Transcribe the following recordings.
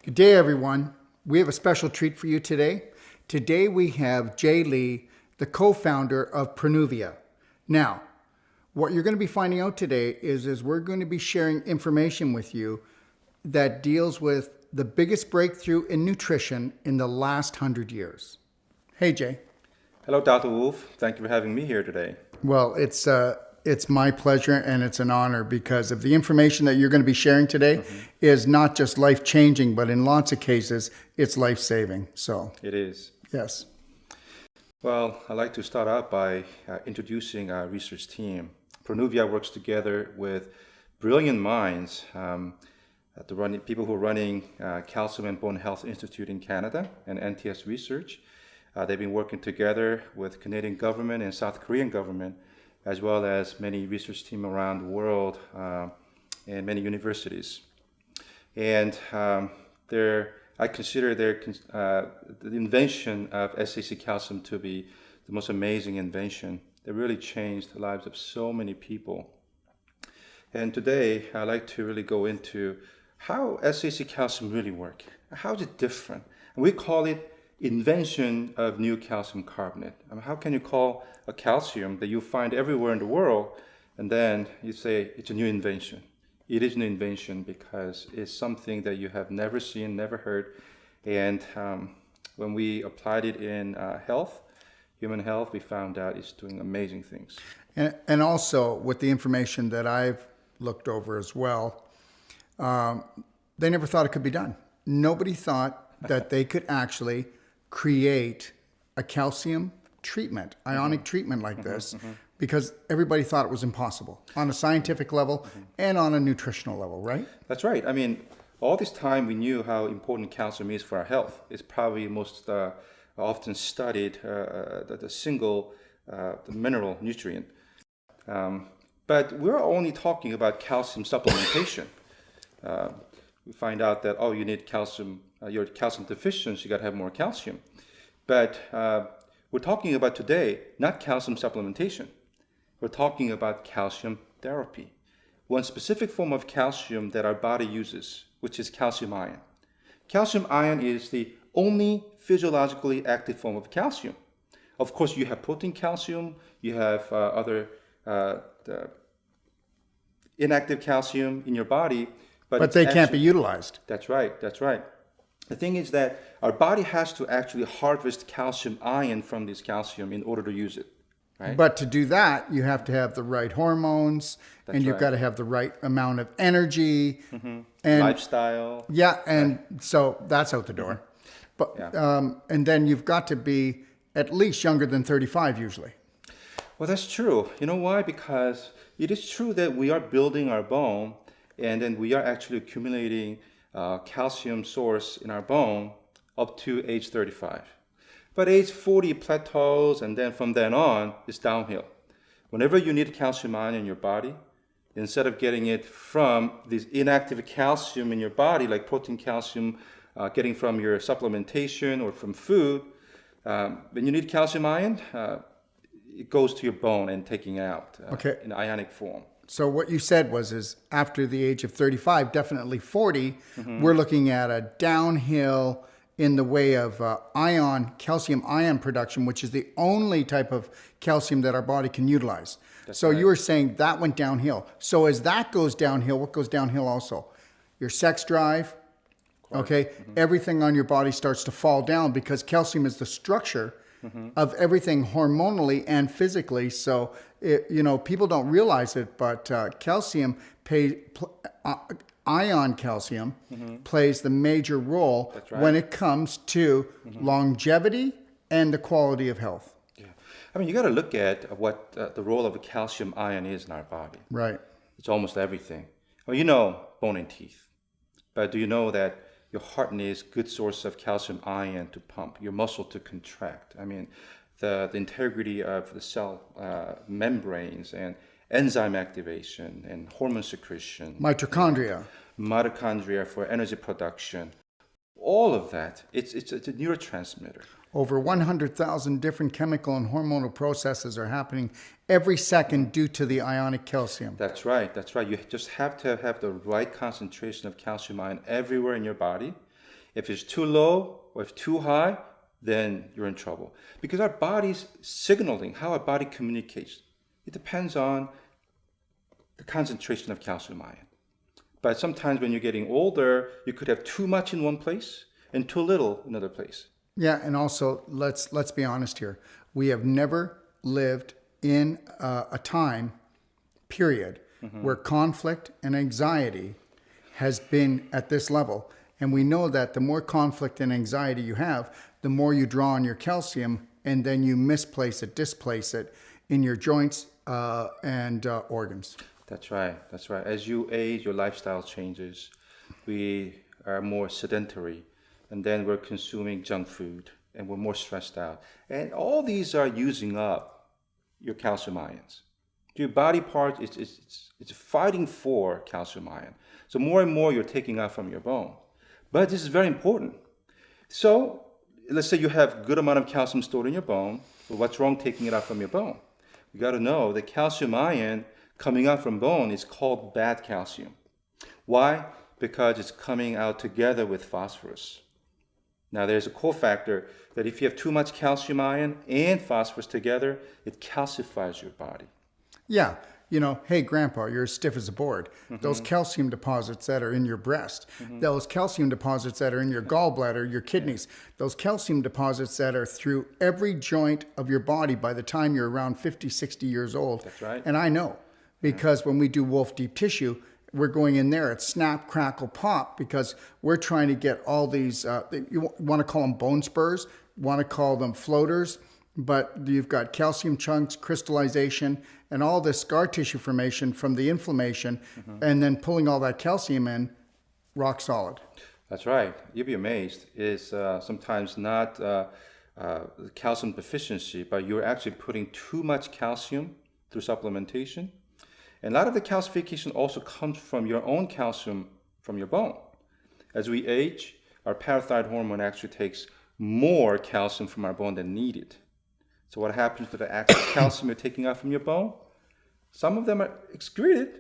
Good day, everyone. We have a special treat for you today. Today we have Jay Lee, the co-founder of Prenuvia. Now, what you're going to be finding out today is we're going to be sharing information with you that deals with the biggest breakthrough in nutrition in the last 100 years. Hey, Jay. Hello, Dr. Wolfe. Thank you for having me here today. Well, it's my pleasure and it's an honor because of the information that you're going to be sharing today is not just life-changing, but in lots of cases, it's life-saving. So It is. yes. Well, I'd like to start out by introducing our research team. Prenuvia works together with brilliant minds, people who are running Calcium and Bone Health Institute in Canada and NTS Research. They've been working together with Canadian government and South Korean government, as well as many research teams around the world and many universities. And I consider the invention of SAC Calcium to be the most amazing invention that really changed the lives of so many people. And today, I'd like to really go into how SAC Calcium really works. How is it different? And we call it invention of new calcium carbonate. I mean, how can you call a calcium that you find everywhere in the world and then you say it's a new invention? It is an invention because it's something that you have never seen, never heard. And when we applied it in human health, we found out it's doing amazing things. And also with the information that I've looked over as well, they never thought it could be done. Nobody thought that they could actually create a calcium treatment, Ionic treatment like this, because everybody thought it was impossible on a scientific level and on a nutritional level, right? That's right. I mean, all this time we knew how important calcium is for our health. It's probably most often studied the mineral nutrient. But we're only talking about calcium supplementation. We find out that, you need calcium, you're calcium deficient, you got to have more calcium. But we're talking about today, not calcium supplementation. We're talking about calcium therapy. One specific form of calcium that our body uses, which is calcium ion. Calcium ion is the only physiologically active form of calcium. Of course, you have protein calcium, you have other the inactive calcium in your body, but they can't be utilized. That's right. The thing is that our body has to actually harvest calcium ion from this calcium in order to use it. Right? But to do that, you have to have the right hormones, and you've got to have the right amount of energy and lifestyle. Yeah, and so that's out the door. But and then you've got to be at least younger than 35 usually. Well, that's true. You know why? Because it is true that we are building our bone, and then we are actually accumulating calcium source in our bone up to age 35. But age 40 plateaus, and then from then on, it's downhill. Whenever you need calcium ion in your body, instead of getting it from this inactive calcium in your body, like protein calcium, getting from your supplementation or from food, when you need calcium ion, it goes to your bone and taking out in ionic form. So what you said is after the age of 35, definitely 40, we're looking at a downhill in the way of calcium ion production, which is the only type of calcium that our body can utilize. That's right. You were saying that went downhill. So as that goes downhill, what goes downhill also? Your sex drive, everything on your body starts to fall down because calcium is the structure of everything hormonally and physically. So, people don't realize it, but ion calcium plays the major role when it comes to longevity and the quality of health. Yeah. I mean, you got to look at what the role of a calcium ion is in our body. Right. It's almost everything. Well, bone and teeth. But do you know that your heart needs good source of calcium ion to pump, your muscle to contract? I mean, the integrity of the cell membranes and enzyme activation and hormone secretion. Mitochondria for energy production. All of that, it's a neurotransmitter. Over 100,000 different chemical and hormonal processes are happening every second due to the ionic calcium. That's right. You just have to have the right concentration of calcium ion everywhere in your body. If it's too low or if too high, then you're in trouble. Because our body's signaling, how our body communicates, it depends on the concentration of calcium ion. But sometimes when you're getting older, you could have too much in one place and too little in another place. Yeah, and also let's be honest here. We have never lived in a time period where conflict and anxiety has been at this level. And we know that the more conflict and anxiety you have, the more you draw on your calcium, and then you displace it in your joints and organs. That's right. That's right. As you age, your lifestyle changes. We are more sedentary, and then we're consuming junk food, and we're more stressed out. And all these are using up your calcium ions. Your body part it's fighting for calcium ion. So more and more you're taking out from your bone. But this is very important. So let's say you have good amount of calcium stored in your bone. So what's wrong taking it out from your bone? You got to know that calcium ion coming out from bone is called bad calcium. Why? Because it's coming out together with phosphorus. Now there's a cofactor that if you have too much calcium ion and phosphorus together, it calcifies your body. Yeah. Hey, Grandpa, you're as stiff as a board. Those calcium deposits that are in your breast, those calcium deposits that are in your gallbladder, your kidneys, those calcium deposits that are through every joint of your body by the time you're around 50, 60 years old. That's right. And I know, because when we do Wolfe Deep Tissue, we're going in there at snap, crackle, pop, because we're trying to get all these, you want to call them bone spurs, want to call them floaters, but you've got calcium chunks, crystallization, and all this scar tissue formation from the inflammation, and then pulling all that calcium in, rock solid. That's right. You'll be amazed. It's sometimes not calcium deficiency, but you're actually putting too much calcium through supplementation. And a lot of the calcification also comes from your own calcium from your bone. As we age, our parathyroid hormone actually takes more calcium from our bone than needed. So what happens to the actual calcium you're taking out from your bone? Some of them are excreted,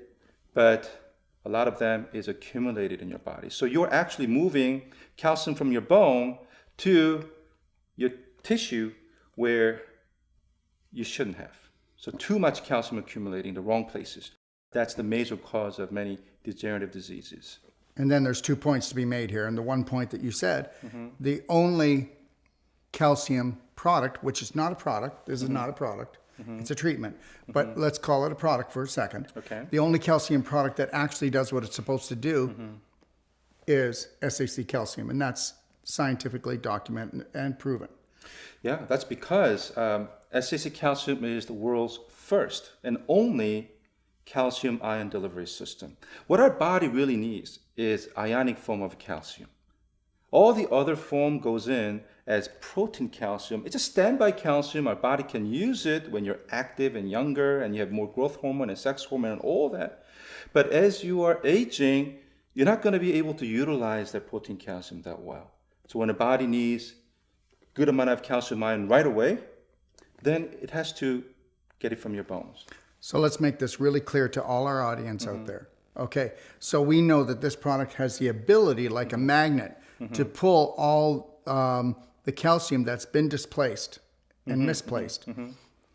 but a lot of them is accumulated in your body. So you're actually moving calcium from your bone to your tissue where you shouldn't have. So too much calcium accumulating in the wrong places. That's the major cause of many degenerative diseases. And then there's 2 points to be made here. And the one point that you said, the only calcium product, which is not a product, this is not a product, it's a treatment, but let's call it a product for a second. Okay. The only calcium product that actually does what it's supposed to do is SAC calcium, and that's scientifically documented and proven. Yeah, that's because SAC calcium is the world's first and only calcium ion delivery system. What our body really needs is ionic form of calcium. All the other form goes in as protein calcium. It's a standby calcium. Our body can use it when you're active and younger and you have more growth hormone and sex hormone and all that. But as you are aging, you're not going to be able to utilize that protein calcium that well. So when the body needs good amount of calcium ion right away, then it has to get it from your bones. So let's make this really clear to all our audience out there. Okay, so we know that this product has the ability, like a magnet, to pull all the calcium that's been displaced and misplaced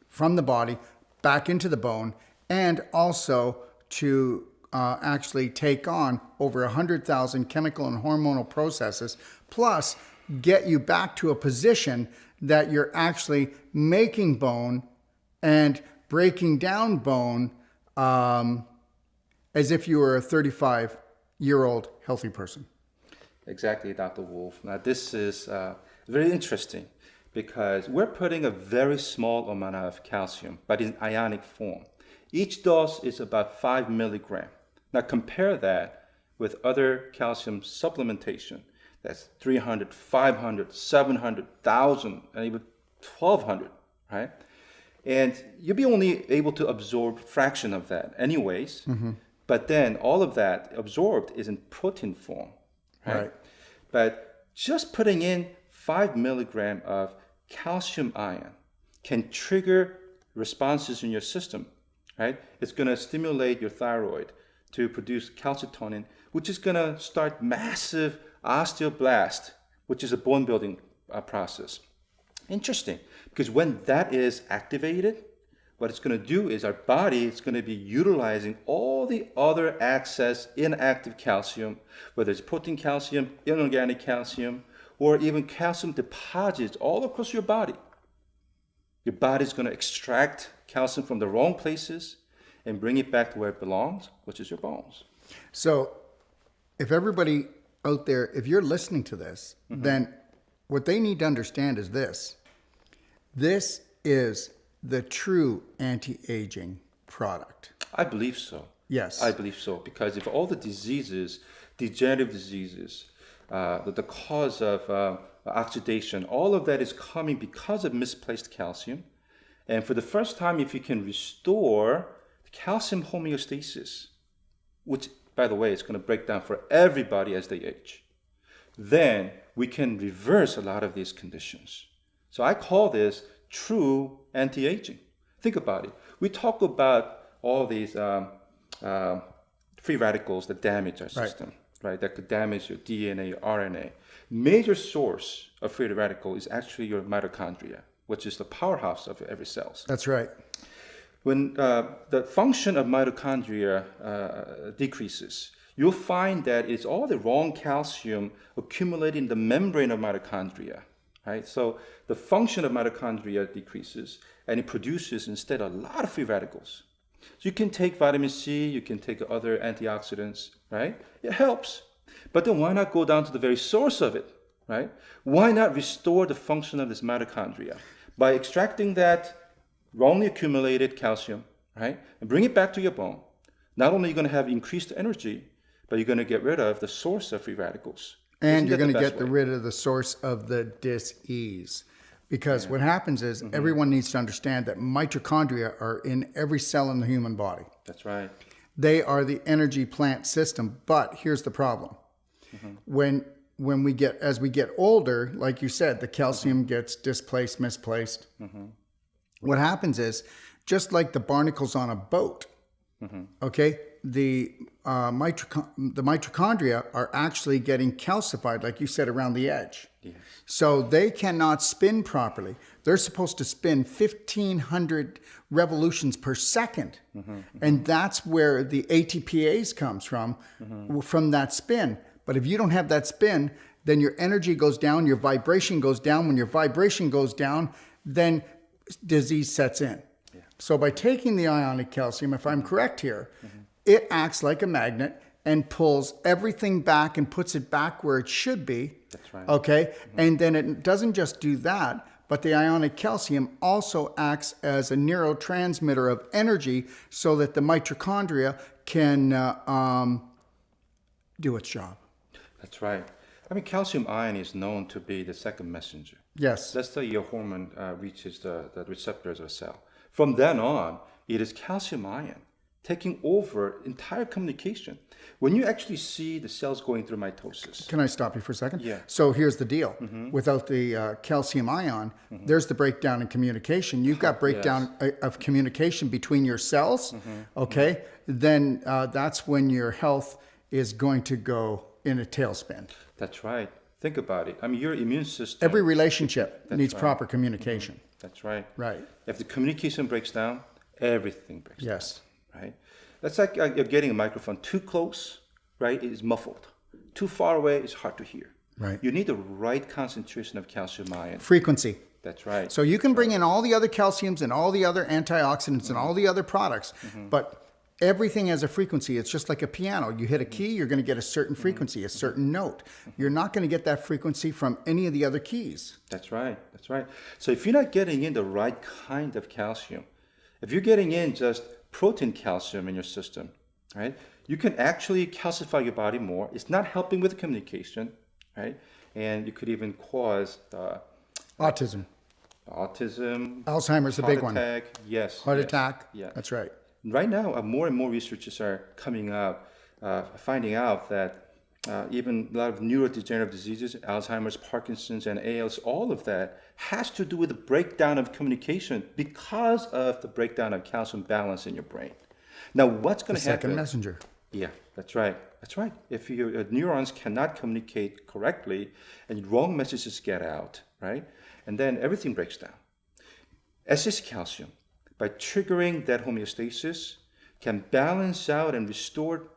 from the body back into the bone, and also to actually take on over 100,000 chemical and hormonal processes, plus get you back to a position that you're actually making bone and breaking down bone as if you were a 35-year-old healthy person. Exactly, Dr. Wolfe. Now, this is very interesting because we're putting a very small amount of calcium, but in ionic form. Each dose is about 5 milligrams. Now, compare that with other calcium supplementation. That's 300, 500, 700, 1,000, and even 1,200, right? And you'll be only able to absorb a fraction of that anyways. But then all of that absorbed is in protein form, right? But just putting in 5 milligrams of calcium ion can trigger responses in your system, right? It's going to stimulate your thyroid to produce calcitonin, which is going to start massive osteoblast, which is a bone building process. Interesting, because when that is activated, what it's going to do is our body is going to be utilizing all the other excess inactive calcium, whether it's protein calcium, inorganic calcium, or even calcium deposits all across your body. Your body's going to extract calcium from the wrong places and bring it back to where it belongs, which is your bones. So if everybody out there, if you're listening to this, then what they need to understand is this. This is the true anti-aging product. I believe so. Yes. I believe so, because if all the diseases, degenerative diseases, the cause of oxidation, all of that is coming because of misplaced calcium. And for the first time, if you can restore calcium homeostasis, which, by the way, is going to break down for everybody as they age, then we can reverse a lot of these conditions. So I call this true anti-aging. Think about it. We talk about all these free radicals that damage our system, right? That could damage your DNA, your RNA. Major source of free radical is actually your mitochondria, which is the powerhouse of every cell. That's right. When the function of mitochondria decreases, you'll find that it's all the wrong calcium accumulating in the membrane of mitochondria, right? So the function of mitochondria decreases, and it produces instead a lot of free radicals. So you can take vitamin C, you can take other antioxidants, right? It helps. But then why not go down to the very source of it, right? Why not restore the function of this mitochondria by extracting that wrongly accumulated calcium, right? And bring it back to your bone. Not only are you going to have increased energy, but you're going to get rid of the source of free radicals. And you're going to get rid of the source of the dis-ease. Because what happens is everyone needs to understand that mitochondria are in every cell in the human body. That's right. They are the energy plant system. But here's the problem. When we get, as we get older, like you said, the calcium gets displaced, misplaced. What happens is, just like the barnacles on a boat, okay, the mitochondria are actually getting calcified, like you said, around the edge. Yes. So they cannot spin properly. They're supposed to spin 1,500 revolutions per second. And that's where the ATPase comes from that spin. But if you don't have that spin, then your energy goes down, your vibration goes down. When your vibration goes down, then disease sets in. Yeah. So by taking the ionic calcium, if I'm correct here, it acts like a magnet and pulls everything back and puts it back where it should be. That's right. Okay. And then it doesn't just do that, but the ionic calcium also acts as a neurotransmitter of energy so that the mitochondria can do its job. That's right. I mean, calcium ion is known to be the second messenger. Yes. That's the your hormone reaches the receptors of a cell. From then on, it is calcium ion taking over entire communication. When you actually see the cells going through mitosis. Can I stop you for a second? Yeah. So here's the deal. Without the calcium ion, there's the breakdown in communication. You've got breakdown of communication between your cells, okay? Then that's when your health is going to go in a tailspin. That's right. Think about it. I mean, your immune system. Every relationship needs proper communication. That's right. Right. If the communication breaks down, everything breaks down. Yes. Right? That's like you're getting a microphone too close, right? It is muffled. Too far away, it's hard to hear. Right. You need the right concentration of calcium ion. Frequency. That's right. So you can bring in all the other calciums and all the other antioxidants and all the other products, but everything has a frequency. It's just like a piano. You hit a key, you're going to get a certain frequency, a certain note. You're not going to get that frequency from any of the other keys. That's right. That's right. So if you're not getting in the right kind of calcium, if you're getting in just protein calcium in your system, right, you can actually calcify your body more. It's not helping with communication, right? And you could even cause Autism. Alzheimer's, the big one. Heart attack. Yes. Heart attack. Yeah. That's right. Right now, more and more researchers are coming out, finding out that even a lot of neurodegenerative diseases, Alzheimer's, Parkinson's, and ALS, all of that has to do with the breakdown of communication because of the breakdown of calcium balance in your brain. Now, what's going to happen? Second messenger. Yeah, that's right. That's right. If your neurons cannot communicate correctly and wrong messages get out, right? And then everything breaks down. SAC calcium, by triggering that homeostasis, can balance out and restore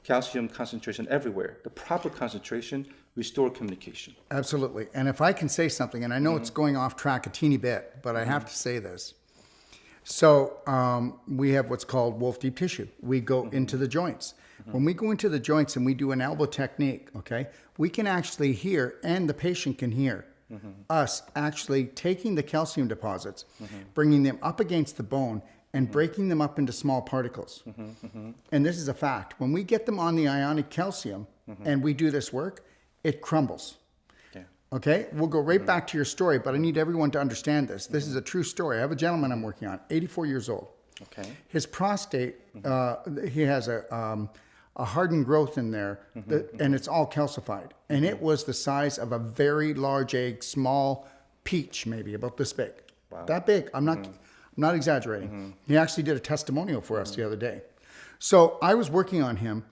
calcium concentration everywhere. The proper concentration, restore communication. Absolutely. And if I can say something, and I know it's going off track a teeny bit, but I have to say this. So we have what's called Wolfe deep tissue. We go into the joints. When we go into the joints and we do an elbow technique, okay, we can actually hear, and the patient can hear, us actually taking the calcium deposits, bringing them up against the bone, and breaking them up into small particles. And this is a fact. When we get them on the ionic calcium and we do this work, it crumbles. Okay, we'll go right back to your story, but I need everyone to understand this. This is a true story. I have a gentleman I'm working on, 84 years old. Okay. His prostate, he has a hardened growth in there, and it's all calcified. And it was the size of a very large egg, small peach, maybe about this big. Wow. That big. I'm not exaggerating. He actually did a testimonial for us the other day. So I was working on him,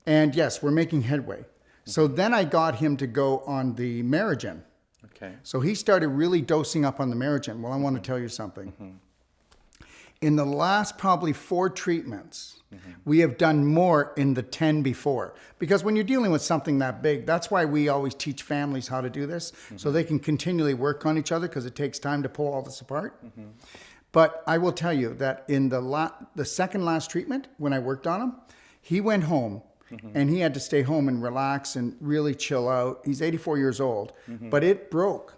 and yes, we're making headway. So then I got him to go on the Merigen. Okay. So he started really dosing up on the Merigen. Well, I want to tell you something. In the last probably 4 treatments, we have done more in the 10 before. Because when you're dealing with something that big, that's why we always teach families how to do this, so they can continually work on each other, because it takes time to pull all this apart. But I will tell you that in the second last treatment, when I worked on him, he went home. And he had to stay home and relax and really chill out. He's 84 years old, but it broke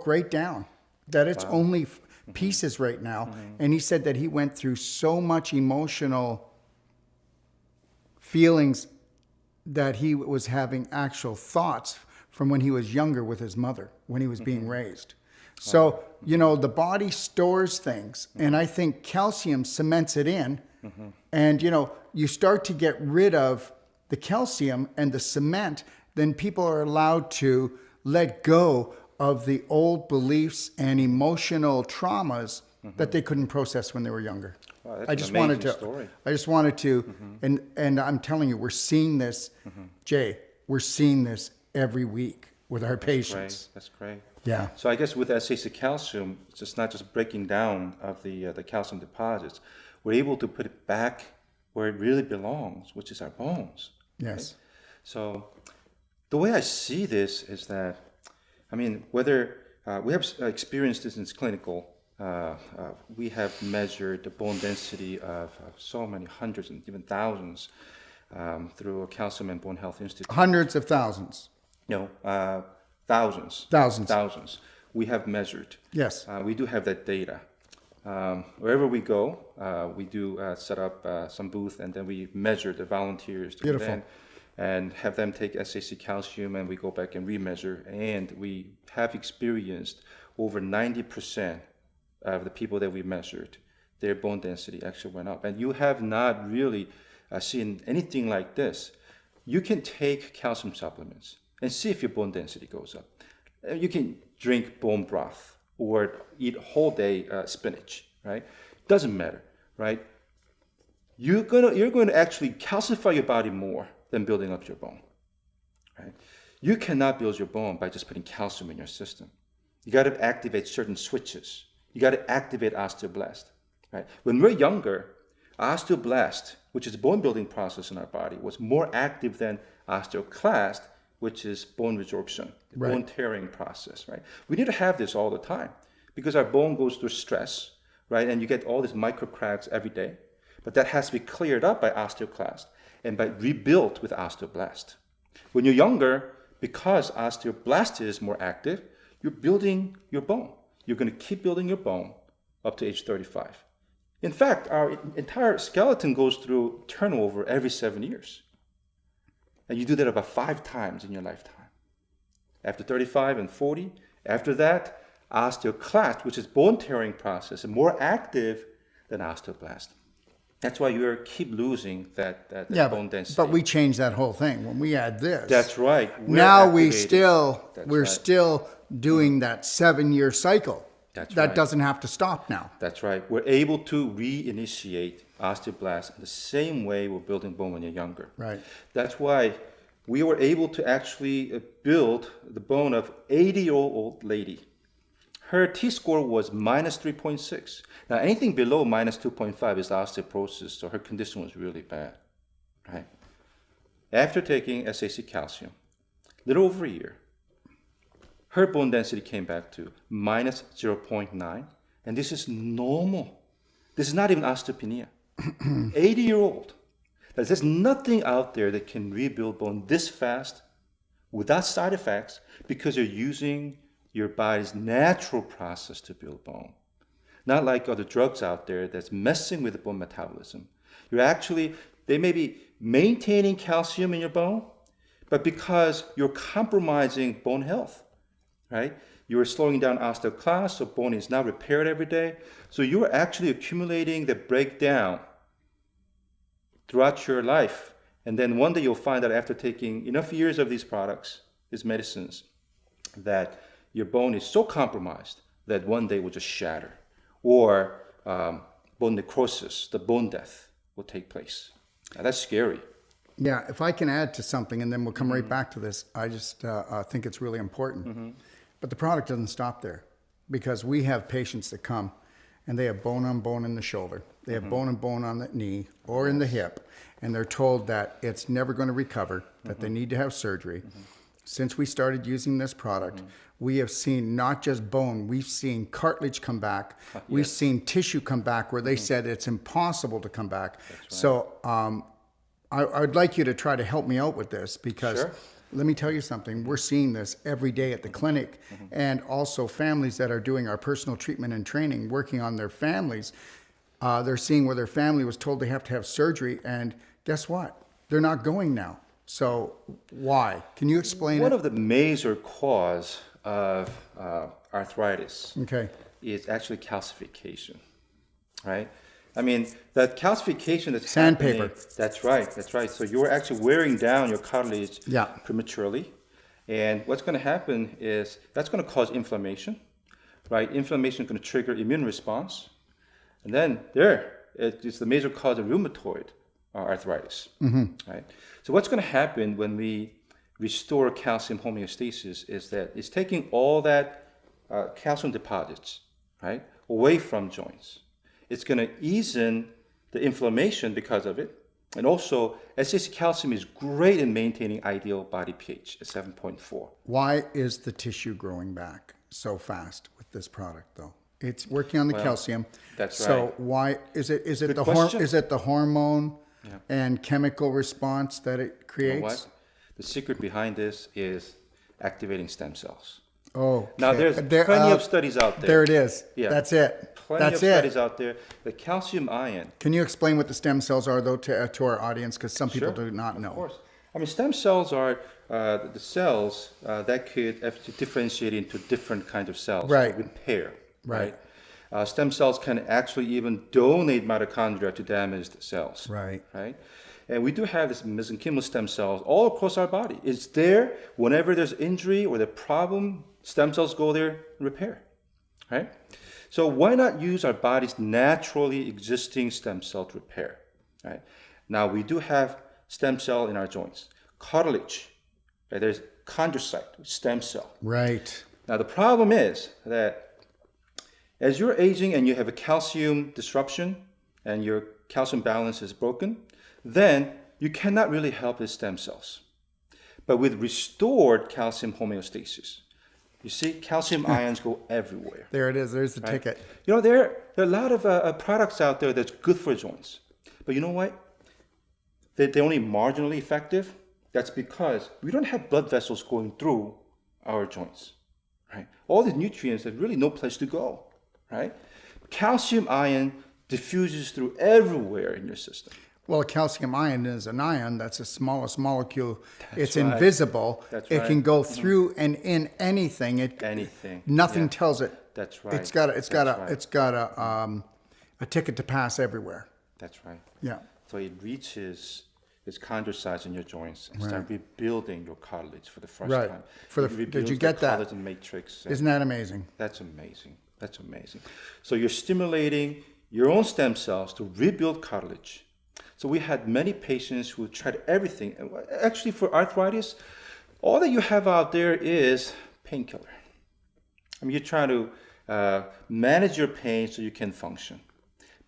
right down, that it's only pieces right now. And he said that he went through so much emotional feelings that he was having actual thoughts from when he was younger with his mother, when he was being raised. So, the body stores things, and I think calcium cements it in. And, you start to get rid of the calcium and the cement, then people are allowed to let go of the old beliefs and emotional traumas that they couldn't process when they were younger. Wow, that's I an just amazing story. I just wanted to, and I'm telling you, we're seeing this, Jay, we're seeing this every week with our patients. That's great. Yeah. So I guess with SAC calcium, it's just not just breaking down of the calcium deposits. We're able to put it back where it really belongs, which is our bones. Yes. Right? So the way I see this is that, whether we have experienced this in clinical, we have measured the bone density of so many hundreds and even thousands through a Calcium and Bone Health Institute. Hundreds of thousands. Thousands. Thousands. We have measured. Yes. We do have that data. Wherever we go, we do set up some booth, and then we measure the volunteers to Beautiful. come in and have them take SAC calcium, and we go back and remeasure. And we have experienced over 90% of the people that we measured, their bone density actually went up. And you have not really seen anything like this. You can take calcium supplements and see if your bone density goes up. You can drink bone broth or eat whole day spinach, right? Doesn't matter, right? You're going to actually calcify your body more than building up your bone, right? You cannot build your bone by just putting calcium in your system. You got to activate certain switches. You got to activate osteoblast, right? When we're younger, osteoblast, which is a bone building process in our body, was more active than osteoclast, which is bone resorption, the bone tearing process, right? We need to have this all the time because our bone goes through stress, right? And you get all these micro cracks every day, but that has to be cleared up by osteoclast and by rebuilt with osteoblast. When you're younger, because osteoblast is more active, you're building your bone. You're going to keep building your bone up to age 35. In fact, our entire skeleton goes through turnover every 7 years. And you do that about 5 times in your lifetime. After 35 and 40, after that, osteoclast, which is bone tearing process, is more active than osteoblast. That's why you keep losing that bone density. But we changed that whole thing when we add this. That's right. We're still doing that 7-year cycle. That's that right. doesn't have to stop now. That's right. We're able to reinitiate osteoblasts in the same way we're building bone when you're younger. Right. That's why we were able to actually build the bone of 80-year-old lady. Her T-score was minus 3.6. Now, anything below minus 2.5 is osteoporosis, so her condition was really bad. Right? After taking SAC calcium, little over a year, her bone density came back to minus 0.9, and this is normal. This is not even osteopenia. 80-year-old. There's nothing out there that can rebuild bone this fast without side effects because you're using your body's natural process to build bone. Not like other drugs out there that's messing with the bone metabolism. They may be maintaining calcium in your bone, but because you're compromising bone health, right? You're slowing down osteoclast, so bone is not repaired every day. So you're actually accumulating the breakdown throughout your life. And then one day you'll find out after taking enough years of these products, these medicines, that your bone is so compromised that one day it will just shatter. Or bone necrosis, the bone death will take place. Now, that's scary. Yeah, if I can add to something, and then we'll come right back to this, I just think it's really important. But the product doesn't stop there, because we have patients that come and they have bone on bone in the shoulder. They have bone on bone on the knee or in the hip, and they're told that it's never going to recover, that they need to have surgery. Since we started using this product, we have seen not just bone, we've seen cartilage come back. We've seen tissue come back where they said it's impossible to come back. Right. So I'd like you to try to help me out with this, because let me tell you something. We're seeing this every day at the clinic, and also families that are doing our personal treatment and training, working on their families. They're seeing where their family was told they have to have surgery, and guess what? They're not going now. So why? Can you explain One of the major cause of arthritis is actually calcification, right? I mean, that calcification that's sandpaper. That's right. So you're actually wearing down your cartilage prematurely. And what's going to happen is that's going to cause inflammation, right? Inflammation is going to trigger immune response. And then it's the major cause of rheumatoid arthritis, right? So what's going to happen when we restore calcium homeostasis is that it's taking all that calcium deposits, right, away from joints. It's going to ease in the inflammation because of it. And also, SAC calcium is great in maintaining ideal body pH at 7.4. Why is the tissue growing back so fast with this product, though? It's working on the calcium. That's right. So why is it the hormone and chemical response that it creates? You know what? The secret behind this is activating stem cells. Oh, now there's plenty of studies out there. There it is. Yeah. That's it. Plenty of studies out there. The calcium ion. Can you explain what the stem cells are, though, to our audience? Because some people do not know. Of course. I mean, stem cells are the cells that could differentiate into different kinds of cells. Right. To repair. Right. Stem cells can actually even donate mitochondria to damaged cells. Right. Right. And we do have this mesenchymal stem cells all across our body. It's there whenever there's injury or the problem. Stem cells go there and repair. Right. So why not use our body's naturally existing stem cell to repair? Right. Now we do have stem cell in our joints, cartilage. Right? There's chondrocyte, stem cell. Right. Now the problem is that as you're aging and you have a calcium disruption and your calcium balance is broken, then you cannot really help the stem cells. But with restored calcium homeostasis, you see, calcium ions go everywhere. There it is. There's the ticket. You know, there are a lot of products out there that's good for joints. But you know what? They're only marginally effective. That's because we don't have blood vessels going through our joints. Right? All the nutrients have really no place to go. Right? Calcium ion diffuses through everywhere in your system. Well, a calcium ion is an ion. That's the smallest molecule. It's right. Invisible. That's it right. can go through and in anything. Anything. Nothing tells it. That's right. It's got a ticket to pass everywhere. That's right. Yeah. So it reaches its chondrocytes in your joints and start rebuilding your cartilage for the first time. Did you get that? Collagen matrix. Isn't that amazing? That's amazing. That's amazing. So you're stimulating your own stem cells to rebuild cartilage. So we had many patients who tried everything. Actually, for arthritis, all that you have out there is painkiller. I mean, you're trying to manage your pain so you can function.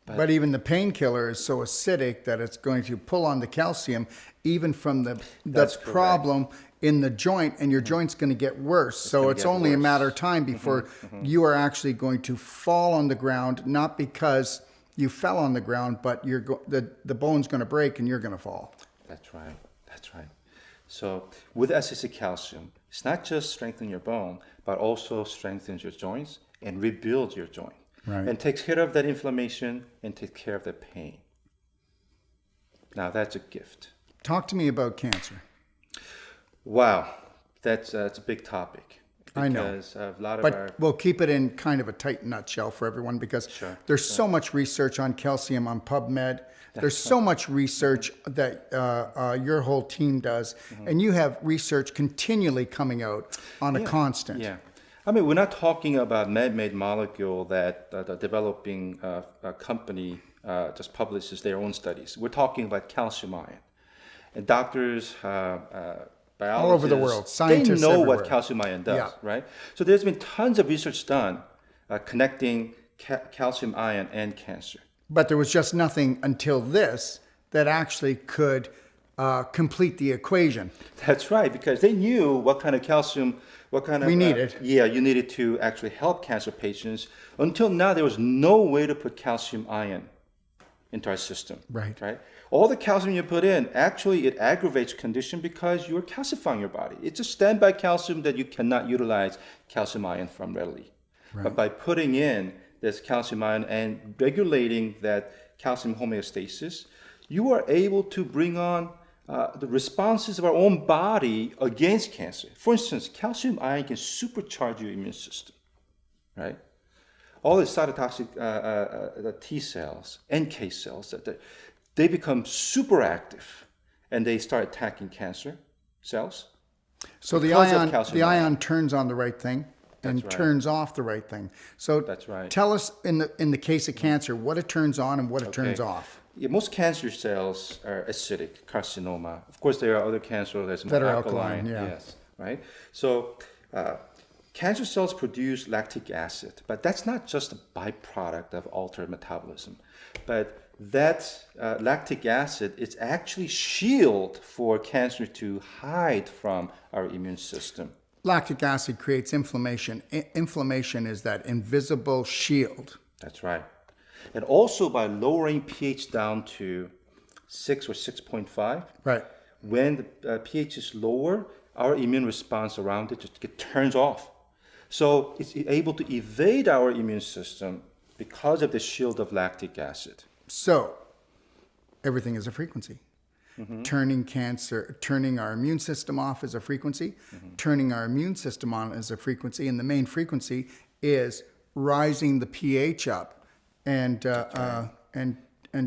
But even the painkiller is so acidic that it's going to pull on the calcium, even from the problem in the joint, and your joint's going to get worse. So it's only a matter of time before you are actually going to fall on the ground, not because you fell on the ground, but the bone's going to break and you're going to fall. That's right. That's right. So with SAC calcium, it's not just strengthening your bone, but also strengthens your joints and rebuilds your joint. Right. And takes care of that inflammation and takes care of the pain. Now that's a gift. Talk to me about cancer. Wow, that's a big topic. I know. Because a lot of but we'll keep it in kind of a tight nutshell for everyone, because there's so much research on calcium on PubMed. There's so much research that your whole team does, and you have research continually coming out on a constant. Yeah. I mean, we're not talking about man-made molecule that the developing company just publishes their own studies. We're talking about calcium ion. And doctors, biologists, all over the world, scientists they know everywhere. what calcium ion does, right? So there's been tons of research done connecting calcium ion and cancer. But there was just nothing until this that actually could complete the equation. That's right, because they knew what kind of calcium, what kind of... we needed. You needed to actually help cancer patients. Until now, there was no way to put calcium ion into our system. Right. All the calcium you put in, actually, it aggravates condition because you're calcifying your body. It's a standby calcium that you cannot utilize calcium ion from readily. Right. But by putting in this calcium ion and regulating that calcium homeostasis, you are able to bring on the responses of our own body against cancer. For instance, calcium ion can supercharge your immune system, right? All the cytotoxic the T cells, NK cells, they become super active and they start attacking cancer cells. So the ion turns on the right thing and turns off the right thing. So that's right. Tell us in the case of cancer, what it turns on and what it turns off. Yeah, most cancer cells are acidic, carcinoma. Of course, there are other cancers that's more that are alkaline. Yes, right? So cancer cells produce lactic acid, but that's not just a byproduct of altered metabolism. But that lactic acid is actually shield for cancer to hide from our immune system. Lactic acid creates inflammation. Inflammation is that invisible shield. That's right. And also by lowering pH down to 6 or 6.5, right? When the pH is lower, our immune response around it just turns off. So it's able to evade our immune system because of the shield of lactic acid. So everything is a frequency. Turning our immune system off is a frequency. Turning our immune system on is a frequency. And the main frequency is rising the pH up and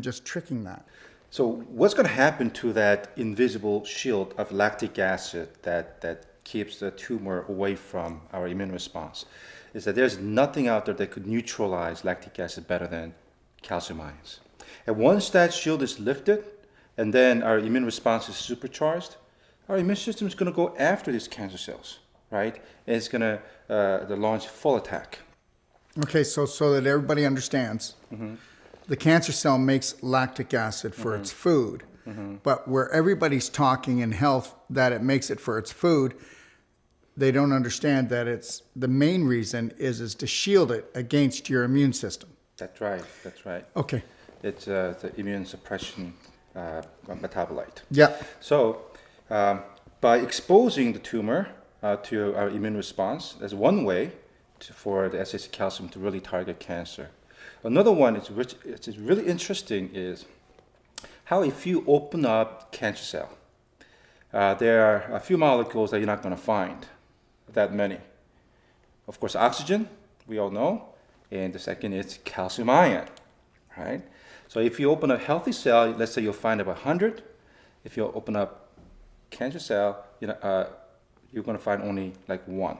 just tricking that. So what's going to happen to that invisible shield of lactic acid that keeps the tumor away from our immune response is that there's nothing out there that could neutralize lactic acid better than calcium ions. And once that shield is lifted and then our immune response is supercharged, our immune system is going to go after these cancer cells, right? And it's going to launch full attack. Okay, so that everybody understands, the cancer cell makes lactic acid for its food, but where everybody's talking in health that it makes it for its food, they don't understand that it's the main reason is to shield it against your immune system. That's right. Okay. It's the immune suppression metabolite. Yeah. So by exposing the tumor to our immune response, that's one way for the SAC calcium to really target cancer. Another one it's really interesting is how if you open up cancer cell, there are a few molecules that you're not going to find that many. Of course, oxygen, we all know, and the second is calcium ion, right? So if you open a healthy cell, let's say you'll find about 100. If you open up cancer cell, you're going to find only like 1.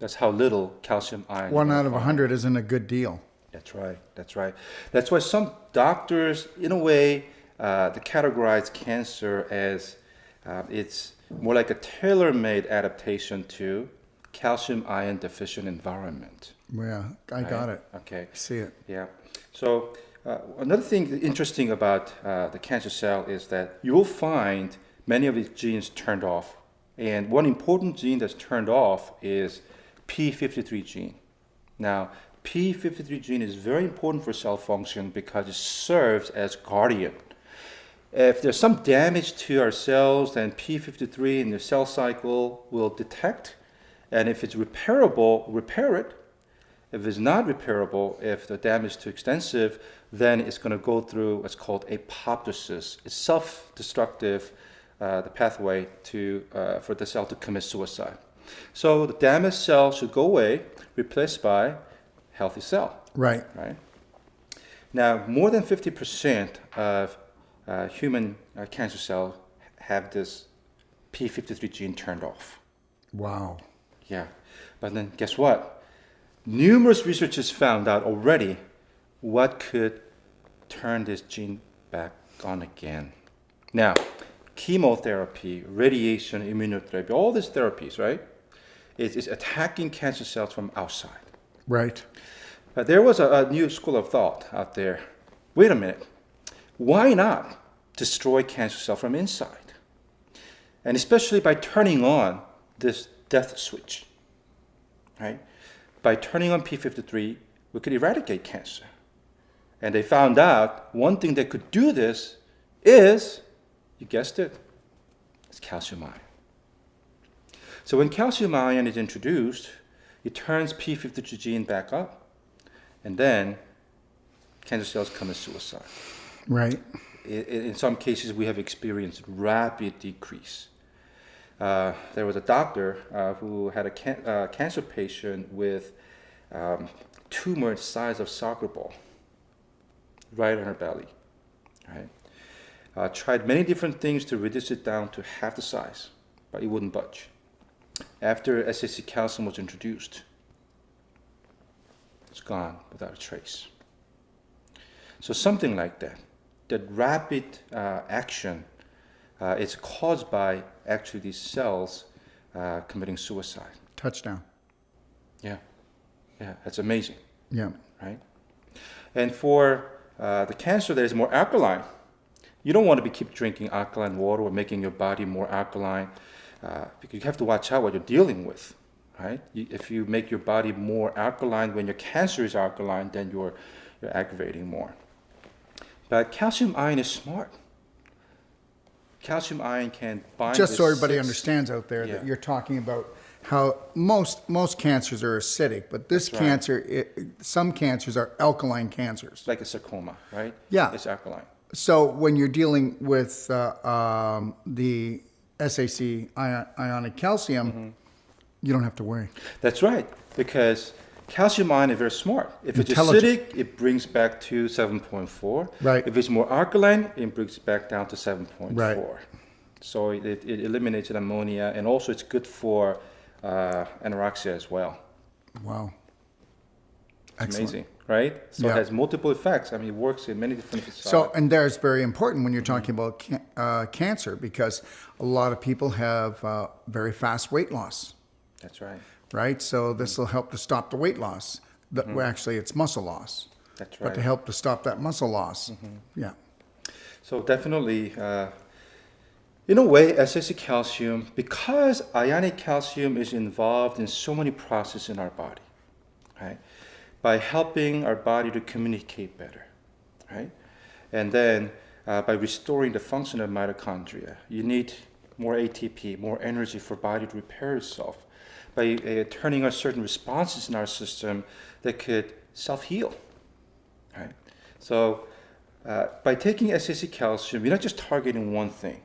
That's how little calcium ion. 1 out of 100 isn't a good deal. That's right. That's right. That's why some doctors, in a way, they categorize cancer as it's more like a tailor-made adaptation to calcium ion deficient environment. Yeah, I got it. Okay. I see it. Yeah. So another thing interesting about the cancer cell is that you will find many of its genes turned off. And one important gene that's turned off is p53 gene. Now, p53 gene is very important for cell function because it serves as guardian. If there's some damage to our cells, then p53 in the cell cycle will detect. And if it's repairable, repair it. If it's not repairable, if the damage is too extensive, then it's going to go through what's called apoptosis. It's self-destructive, the pathway for the cell to commit suicide. So the damaged cell should go away, replaced by healthy cell. Right. Right. Now, more than 50% of human cancer cells have this p53 gene turned off. Wow. Yeah. But then guess what? Numerous researchers found out already what could turn this gene back on again. Now, chemotherapy, radiation, immunotherapy, all these therapies, right, is attacking cancer cells from outside. Right. There was a new school of thought out there. Wait a minute. Why not destroy cancer cells from inside? And especially by turning on this death switch, right? By turning on p53, we could eradicate cancer. And they found out one thing that could do this is, you guessed it, it's calcium ion. So when calcium ion is introduced, it turns p53 gene back up, and then cancer cells commit suicide. Right. In some cases, we have experienced rapid decrease. There was a doctor who had a cancer patient with tumor the size of soccer ball right on her belly. Right? Tried many different things to reduce it down to half the size, but it wouldn't budge. After SAC calcium was introduced, it's gone without a trace. So something like that, that rapid action is caused by actually these cells committing suicide. Touchdown. Yeah, that's amazing. Yeah. Right? And for the cancer that is more alkaline, you don't want to keep drinking alkaline water or making your body more alkaline because you have to watch out what you're dealing with. Right? If you make your body more alkaline when your cancer is alkaline, then you're aggravating more. But calcium ion is smart. Calcium ion can bind. Just so with everybody 6 understands out there that Yeah. you're talking about how most cancers are acidic, but this That's right. cancer, some cancers are alkaline cancers. like a sarcoma, right? Yeah. It's alkaline. So when you're dealing with the SAC Ionic calcium, you don't have to worry. That's right, because calcium ion is very smart. If it's Intelligent. acidic, it brings back to 7.4. Right. If it's more alkaline, it brings back down to 7.4. Right. So it eliminates ammonia, and also it's good for anorexia as well. Wow. It's Excellent. amazing, right? So Yeah. it has multiple effects. I mean, it works in many different facets. So, and there's very important when you're talking about cancer, because a lot of people have very fast weight loss, That's right. right? So this will help to stop the weight loss. Well, actually, it's muscle loss. That's But to right. help to stop that muscle loss, yeah. So definitely, in a way, SAC calcium, because ionic calcium is involved in so many processes in our body, right? By helping our body to communicate better, right? And then by restoring the function of mitochondria, you need more ATP, more energy for body to repair itself. By turning on certain responses in our system that could self-heal, right? So by taking SAC calcium, you're not just targeting one thing.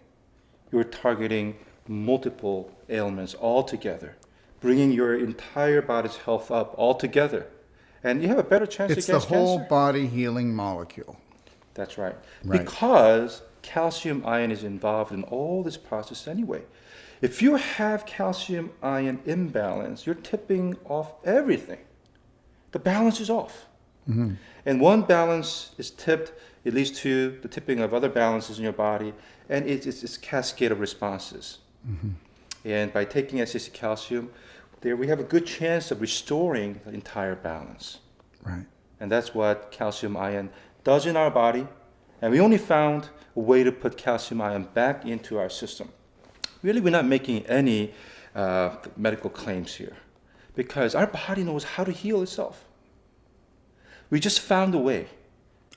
You're targeting multiple ailments all together, bringing your entire body's health up all together. And you have a better chance It's the against whole cancer. body healing molecule. That's right. Right. Because calcium ion is involved in all this process anyway. If you have calcium ion imbalance, you're tipping off everything. The balance is off. And one balance is tipped, it leads to the tipping of other balances in your body, and it's a cascade of responses. And by taking SAC calcium, there we have a good chance of restoring the entire balance. Right. And that's what calcium ion does in our body. And we only found a way to put calcium ion back into our system. Really, we're not making any medical claims here, because our body knows how to heal itself. We just found a way.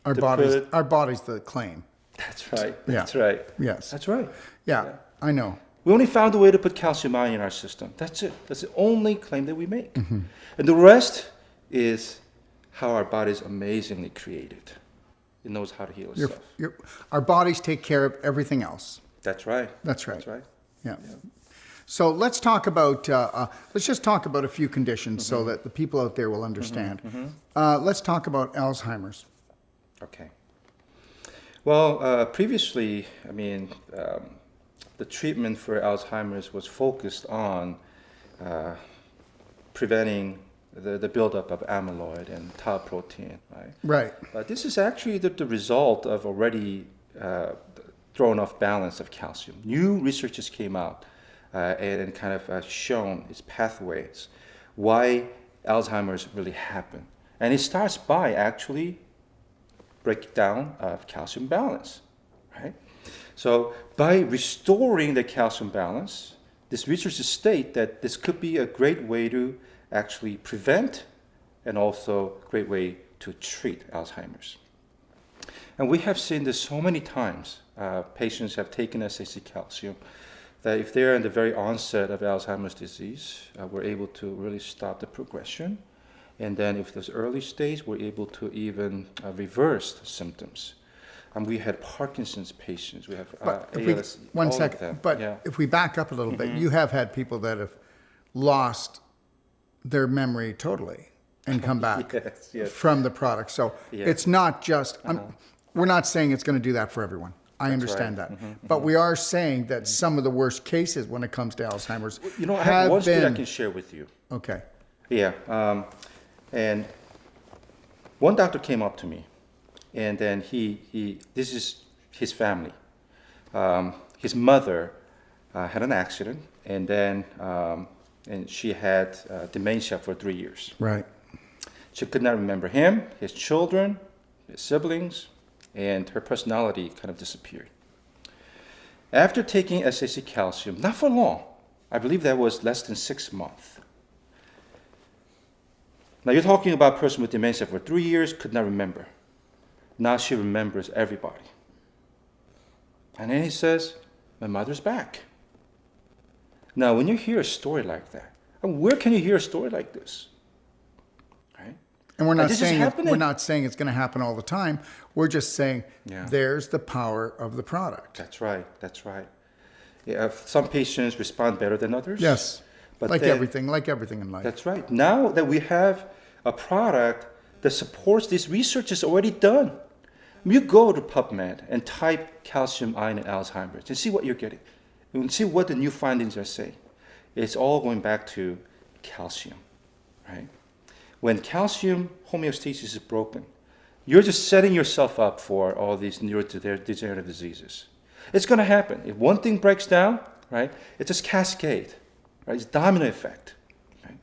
Our body's the claim. That's right. Yeah. That's right. Yes. That's right. Yeah, I know. We only found a way to put calcium ion in our system. That's it. That's the only claim that we make. And the rest is how our body is amazingly created. It knows how to heal itself. Our bodies take care of everything else. That's right. That's right. That's right. Yeah. So let's talk about, let's just talk about a few conditions so that the people out there will understand. Let's talk about Alzheimer's. Okay. Well, previously, the treatment for Alzheimer's was focused on preventing the buildup of amyloid and tau protein, right? Right. But this is actually the result of already thrown off balance of calcium. New research just came out and kind of shown its pathways, why Alzheimer's really happen. And it starts by actually breakdown of calcium balance, right? So by restoring the calcium balance, this researchers state that this could be a great way to actually prevent and also a great way to treat Alzheimer's. And we have seen this so many times. Patients have taken SAC calcium that if they're in the very onset of Alzheimer's disease, we're able to really stop the progression. And then if there's early stage, we're able to even reverse the symptoms. And we had Parkinson's patients. We have ALS. One second. But if we back up a little bit, you have had people that have lost their memory totally and come back from the product. So it's not just, we're not saying it's going to do that for everyone. I understand that. But we are saying that some of the worst cases when it comes to Alzheimer's I have one story I can share with you. Okay. Yeah. And one doctor came up to me, and then this is his family. His mother had an accident, and then and she had dementia for 3 years. Right. She could not remember him, his children, his siblings, and her personality kind of disappeared. After taking SAC calcium, not for long, I believe that was less than 6 months. Now you're talking about a person with dementia for 3 years, could not remember. Now she remembers everybody. And then he says, my mother's back. Now when you hear a story like that, where can you hear a story like this? Right? And we're not saying it's going to happen all the time. We're just saying there's the power of the product. That's right. That's right. Yeah, some patients respond better than others. Yes. But like everything in life. That's right. Now that we have a product that supports this research is already done. You go to PubMed and type calcium ion in Alzheimer's and see what you're getting. And see what the new findings are saying. It's all going back to calcium, right? When calcium homeostasis is broken, you're just setting yourself up for all these neurodegenerative diseases. It's going to happen. If one thing breaks down, right, it's just cascade. Right? It's domino effect. Right?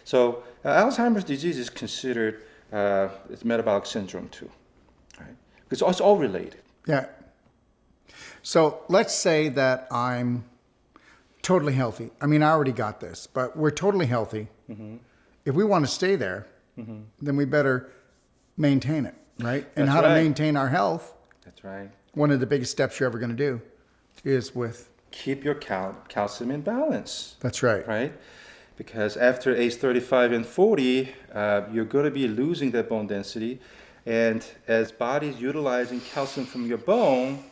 So Alzheimer's disease is considered it's metabolic syndrome too, right? Because it's all related. Yeah. So let's say that I'm totally healthy. I mean, I already got this, but we're totally healthy. If we want to stay there, then we better maintain it, right? And That's how right. to maintain our health. That's right. One of the biggest steps you're ever going to do is with keep your calcium in balance. That's right. Right? Because after age 35 and 40, you're going to be losing that bone density. And as body's utilizing calcium from your bone,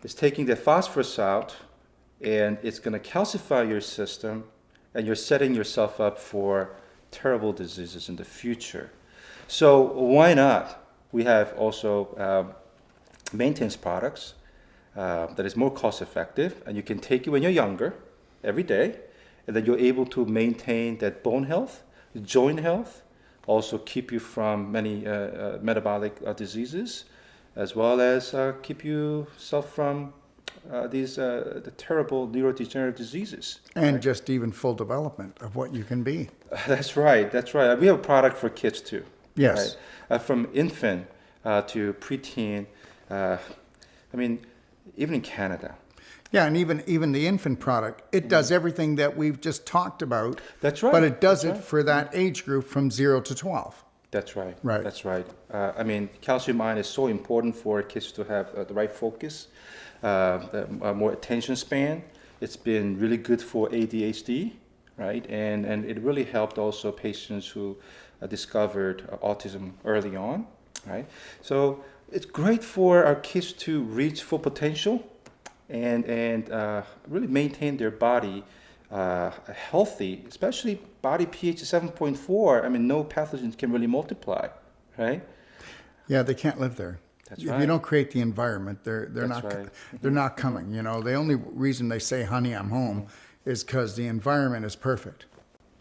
it's taking the phosphorus out, and it's going to calcify your system, and you're setting yourself up for terrible diseases in the future. So why not? We have also maintenance products that is more cost effective, and you can take it when you're younger, every day, and then you're able to maintain that bone health, joint health, also keep you from many metabolic diseases, as well as keep yourself from the terrible neurodegenerative diseases. And just even full development of what you can be. That's right. That's right. We have a product for kids too. Yes. Right? From infant to preteen. I mean, even in Canada. Yeah, and even the infant product, it does everything that we've just talked about. That's right. But it does it for that age group from 0 to 12. That's right. Right. That's right. I mean, calcium ion is so important for kids to have the right focus, more attention span. It's been really good for ADHD, right? And it really helped also patients who discovered autism early on, right? So it's great for our kids to reach full potential and really maintain their body healthy, especially body pH 7.4. I mean, no pathogens can really multiply, right? Yeah, they can't live there. That's if right. you don't create the environment, they're not right. they're not coming. You know, the only reason they say, "Honey, I'm home," is because the environment is perfect.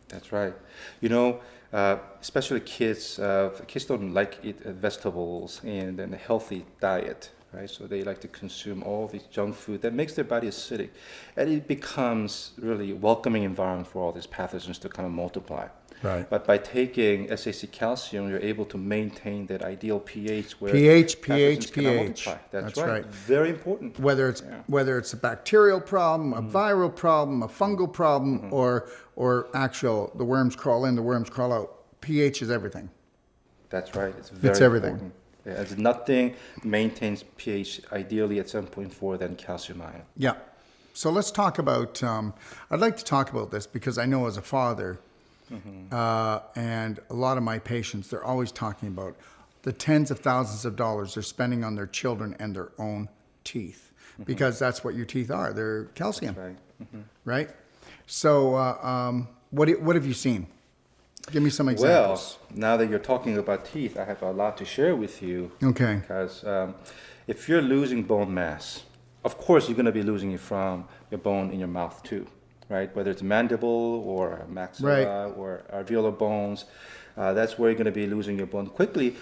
That's right. You know, especially kids. Kids don't like eat vegetables and a healthy diet, right? So they like to consume all this junk food that makes their body acidic, and it becomes really welcoming environment for all these pathogens to kind of multiply. Right. But by taking SAC calcium, you're able to maintain that ideal pH where pH. pathogens cannot multiply. That's right. Very important. Whether it's a bacterial problem, a viral problem, a fungal problem, or actual the worms crawl in, the worms crawl out. pH is everything. That's right. It's very everything. important. Yeah, as nothing maintains pH ideally at 7.4 than calcium ion. Yeah. So let's talk about. I'd like to talk about this because I know as a father. And a lot of my patients, they're always talking about the tens of thousands of dollars they're spending on their children and their own teeth, because that's what your teeth are. They're calcium, Right. right? So what have you seen? Give me some examples. Well, now that you're talking about teeth, I have a lot to share with you. Okay. Because if you're losing bone mass, of course you're going to be losing it from your bone in your mouth too. Right, whether it's mandible or maxilla or alveolar bones, that's where you're going to be losing your bone quickly.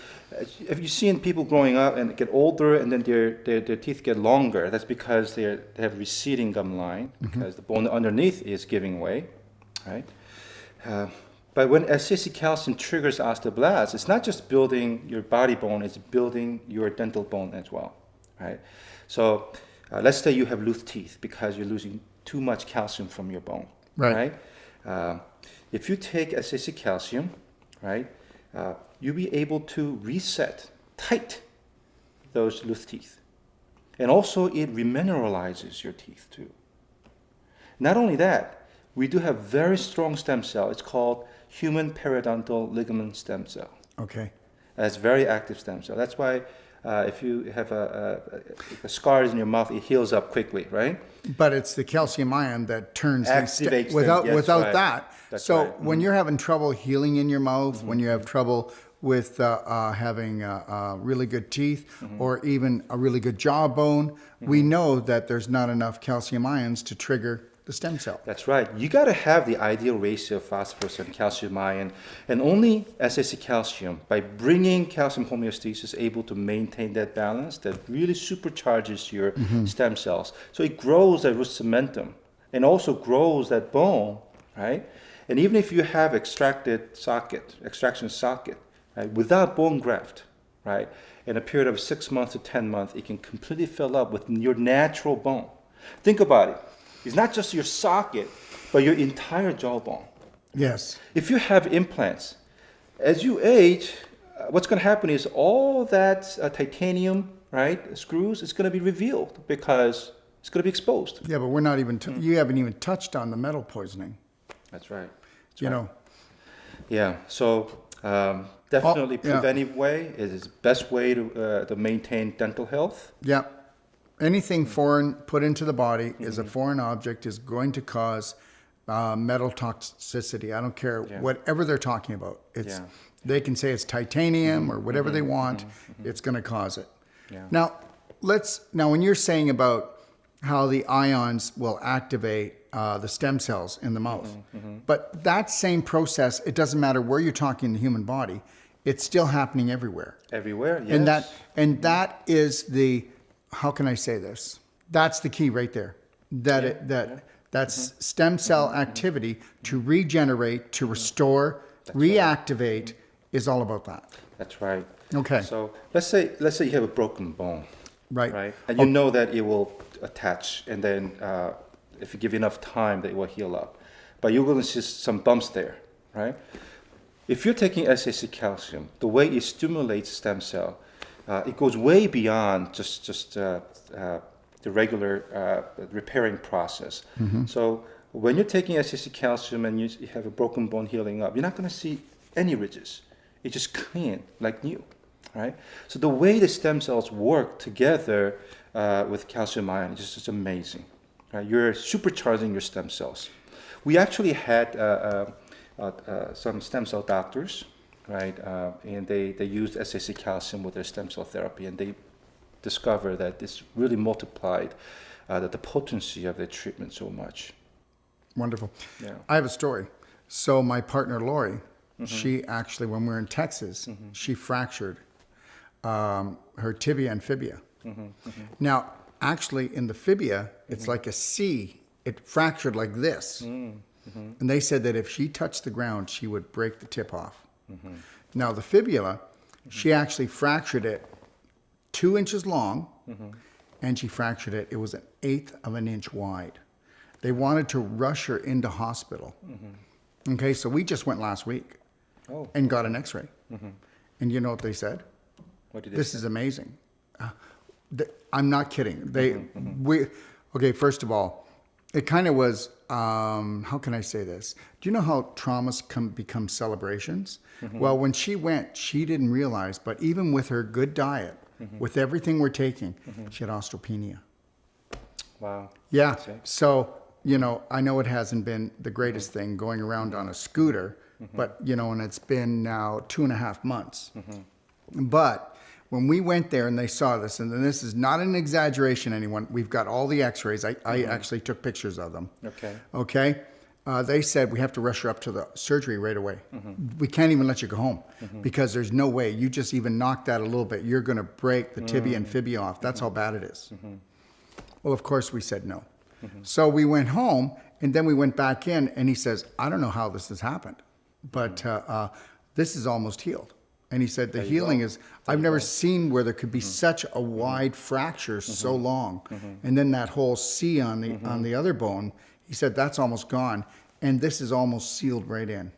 If you've seen people growing up and get older and then their teeth get longer, that's because they have receding gum line because the bone underneath is giving way, right? But when SAC calcium triggers osteoblasts, it's not just building your body bone, it's building your dental bone as well, right? So let's say you have loose teeth because you're losing too much calcium from your bone, right? If you take SAC calcium, right, you'll be able to reset, tight those loose teeth. And also it remineralizes your teeth too. Not only that, we do have very strong stem cell. It's called human periodontal ligament stem cell. Okay. That's very active stem cell. That's why if you have scars in your mouth, it heals up quickly, right? But it's the calcium ion that turns Activates without them. Yes, right. that. That's so right. when you're having trouble healing in your mouth, when you have trouble with having really good teeth or even a really good jawbone, we know that there's not enough calcium ions to trigger the stem cell. That's right. You got to have the ideal ratio of phosphorus and calcium ion, and only SAC calcium, by bringing calcium homeostasis, is able to maintain that balance that really supercharges your stem cells. So it grows that root cementum and also grows that bone, right? And even if you have extraction socket, right, without bone graft, right, in a period of 6 months to 10 months, it can completely fill up with your natural bone. Think about it. It's not just your socket, but your entire jawbone. Yes. If you have implants, as you age, what's going to happen is all that titanium, right, screws, is going to be revealed because it's going to be exposed. Yeah, but we're not even, you haven't even touched on the metal poisoning. That's right. You know. Yeah, so definitely preventive way is the best way to maintain dental health. Yeah. Anything foreign put into the body is a foreign object, is going to cause metal toxicity. I don't care whatever they're talking about. They can say it's titanium or whatever they want. It's going to cause it. Yeah. Now when you're saying about how the ions will activate the stem cells in the mouth. But that same process, it doesn't matter where you're talking in the human body, it's still happening everywhere. Everywhere, yes. And that is the, how can I say this? That's the key right there. That's stem cell activity to regenerate, to restore, reactivate is all about that. That's right. Okay. So let's say you have a broken bone, Right. right? And you know that it will attach, and then if you give enough time, that it will heal up. But you're going to see some bumps there, right? If you're taking SAC calcium, the way it stimulates stem cell, it goes way beyond just the regular repairing process. So when you're taking SAC calcium and you have a broken bone healing up, you're not going to see any ridges. It's just clean, like new, right? So the way the stem cells work together with calcium ion is just amazing. Right? You're supercharging your stem cells. We actually had some stem cell doctors, right? And they used SAC calcium with their stem cell therapy, and they discovered that this really multiplied the potency of their treatment so much. Wonderful. Yeah. I have a story. So my partner, Lori, she actually, when we were in Texas, she fractured her tibia and fibia. Now, actually, in the fibia, it's like a C. It fractured like this. And they said that if she touched the ground, she would break the tip off. Now, the fibula, she actually fractured it 2 inches long, and she fractured it. It was 1/8 of an inch wide. They wanted to rush her into hospital. Okay, so we just went last week and got an x-ray. And you know what they said? What did they This say? is amazing. I'm not kidding. Okay, first of all, it kind of was, how can I say this? Do you know how traumas become celebrations? Well, when she went, she didn't realize, but even with her good diet, with everything we're taking, she had osteopenia. Wow. Yeah. See? So, I know it hasn't been the greatest thing going around on a scooter, but, and it's been now 2.5 months. But when we went there and they saw this, and this is not an exaggeration, anyone, we've got all the x-rays. I actually took pictures of them. Okay. They said, we have to rush her up to the surgery right away. We can't even let you go home because there's no way. You just even knock that a little bit, you're going to break the tibia and fibia off. That's how bad it is. Well, of course, we said no. So we went home, and then we went back in, and he says, I don't know how this has happened, but this is almost healed. And he said, the healing is, I've never seen where there could be such a wide fracture so long. And then that whole C on the other bone, he said, that's almost gone. And this is almost sealed right in.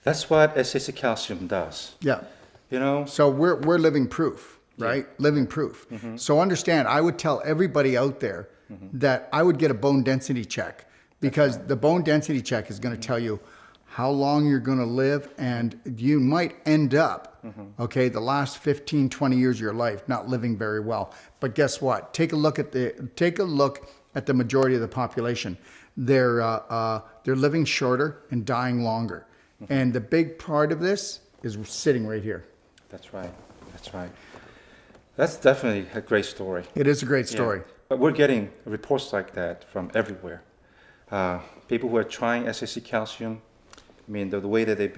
That's what SAC calcium does. Yeah. So So we're living proof, right? Living proof. So understand, I would tell everybody out there that I would get a bone density check, because the bone density check is going to tell you how long you're going to live, and you might end up, the last 15, 20 years of your life not living very well. But guess what? Take a look at the majority of the population. They're living shorter and dying longer. And the big part of this is sitting right here. That's right. That's right. That's definitely a great story. It is a great story. Yeah. But we're getting reports like that from everywhere. People who are trying SAC calcium, the way that they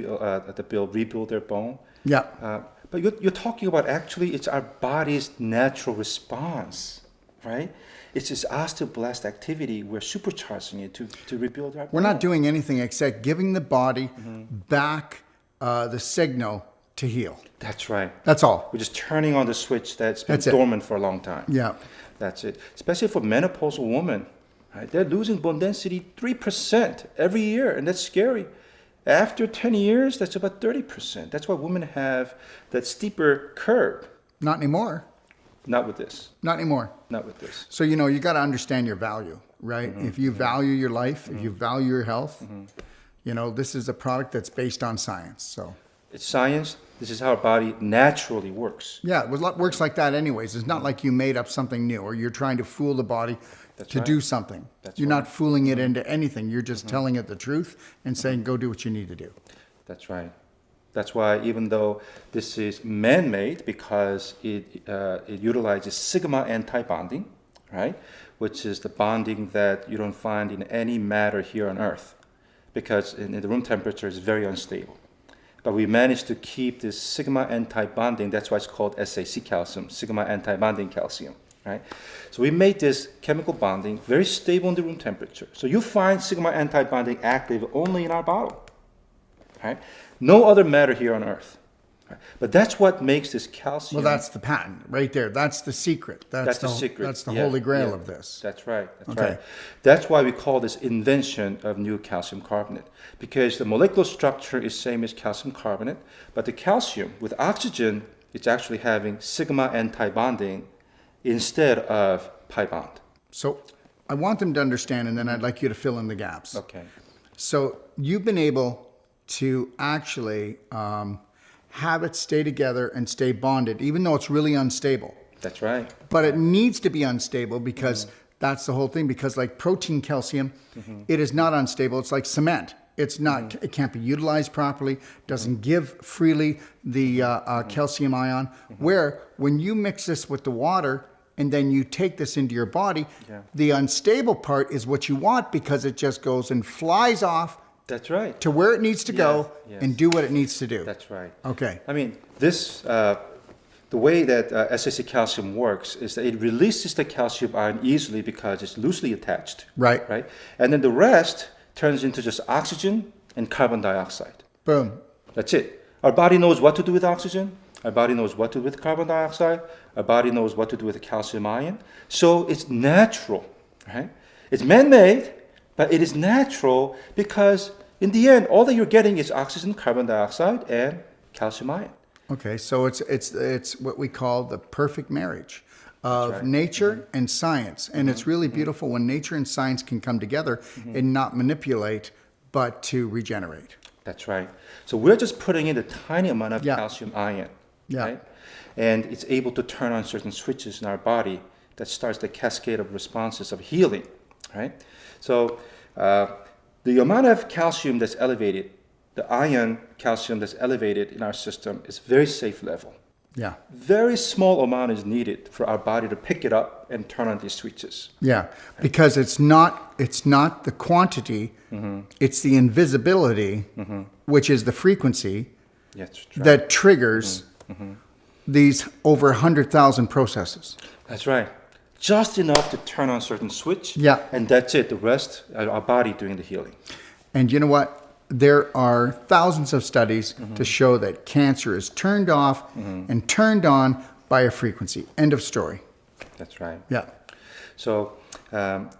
rebuild their bone. Yeah. But you're talking about, actually, it's our body's natural response, right? It's this osteoblast activity. We're supercharging it to rebuild our bone. We're not doing anything except giving the body back the signal to heal. That's right. That's all. We're just turning on the switch that's been dormant for a long time. Yeah. That's it. Especially for menopausal women, right? They're losing bone density 3% every year, and that's scary. After 10 years, that's about 30%. That's why women have that steeper curve. Not anymore. Not with this. Not anymore. Not with this. So, you got to understand your value, right? If you value your life, if you value your health, this is a product that's based on science. So it's science. This is how our body naturally works. Yeah, it works like that anyways. It's not like you made up something new or you're trying to fool the body to do something. You're not fooling it into anything. You're just telling it the truth and saying, go do what you need to do. That's right. That's why, even though this is man-made, because it utilizes sigma anti-bonding, right? Which is the bonding that you don't find in any matter here on Earth, because in the room temperature it's very unstable. But we managed to keep this sigma anti-bonding. That's why it's called SAC calcium, sigma anti-bonding calcium, right? So we made this chemical bonding very stable in the room temperature. So you find sigma anti-bonding active only in our bottle, right? No other matter here on Earth. Right? But that's what makes this calcium. Well, that's the patent right there. That's the secret. That's the secret. That's the Yeah, holy grail yeah. of this. That's right. That's Okay. right. That's why we call this invention of new calcium carbonate, because the molecular structure is same as calcium carbonate, but the calcium with oxygen, it's actually having sigma anti-bonding instead of pi bond. So I want them to understand, and then I'd like you to fill in the gaps. Okay. So you've been able to actually have it stay together and stay bonded, even though it's really unstable. That's right. But it needs to be unstable because that's the whole thing. Because like protein calcium, it is not unstable. It's like cement. It's not. It can't be utilized properly. Doesn't give freely the calcium ion. Where when you mix this with the water and then you take this into your body, the unstable part is what you want because it just goes and flies off. That's right. To where it needs to go and do what it needs to do. That's right. Okay. I mean, this the way that SAC calcium works is that it releases the calcium ion easily because it's loosely attached. Right. Right. And then the rest turns into just oxygen and carbon dioxide. Boom. That's it. Our body knows what to do with oxygen. Our body knows what to do with carbon dioxide. Our body knows what to do with the calcium ion. So it's natural, right? It's man-made, but it is natural because in the end, all that you're getting is oxygen, carbon dioxide, and calcium ion. Okay, so it's what we call the perfect marriage of nature and science, and it's really beautiful when nature and science can come together and not manipulate, but to regenerate. That's right. So we're just putting in a tiny amount of calcium ion, right? And it's able to turn on certain switches in our body that starts the cascade of responses of healing, right? So the amount of calcium that's elevated, the ion calcium that's elevated in our system is very safe level. Yeah. Very small amount is needed for our body to pick it up and turn on these switches. Yeah, because it's not the quantity, it's the invisibility, which is the frequency that triggers these over 100,000 processes. That's right. Just enough to turn on certain switch. Yeah. And that's it. The rest, our body doing the healing. And you know what? There are thousands of studies to show that cancer is turned off and turned on by a frequency. End of story. That's right. Yeah. So